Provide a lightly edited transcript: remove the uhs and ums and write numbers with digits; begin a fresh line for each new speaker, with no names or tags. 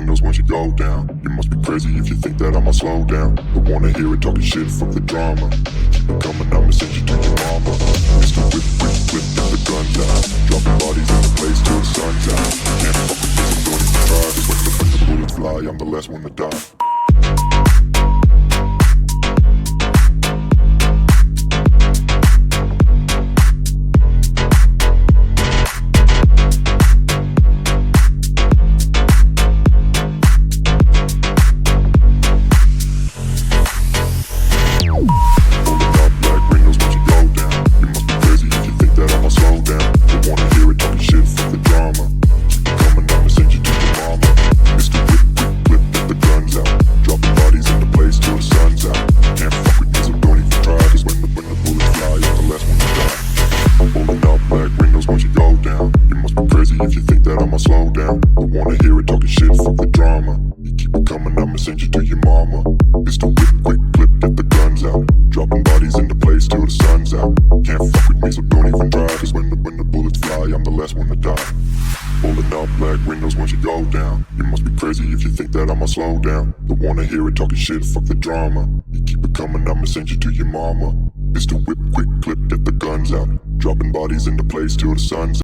windows once you go down. You must be crazy if you think that I'ma slow down. Don't wanna hear it talking shit, fuck the drama. Keep it coming, I'ma send you to your mama. Mr. Whip, whip, whip, get the guns out. Dropping bodies in the place till the sun's out. Can't fuck with me, so don't even try. Cause when the bullets fly, I'm the last one to die. If you think that I'ma slow down, don't wanna hear it talking shit, fuck the drama. You keep it coming, I'ma send you to your mama. Mr. Whip, quick clip, get the guns out. Dropping bodies into place till the sun's out. Can't fuck with me, so don't even try. Cause when the bullets fly, I'm the last one to die. Pulling up black windows once you go down. You must be crazy if you think that I'ma slow down. Don't wanna hear it talking shit, fuck the drama. You keep it coming, I'ma send you to your mama. Mr. Whip, quick clip, get the guns out. Dropping bodies into place till the sun's out.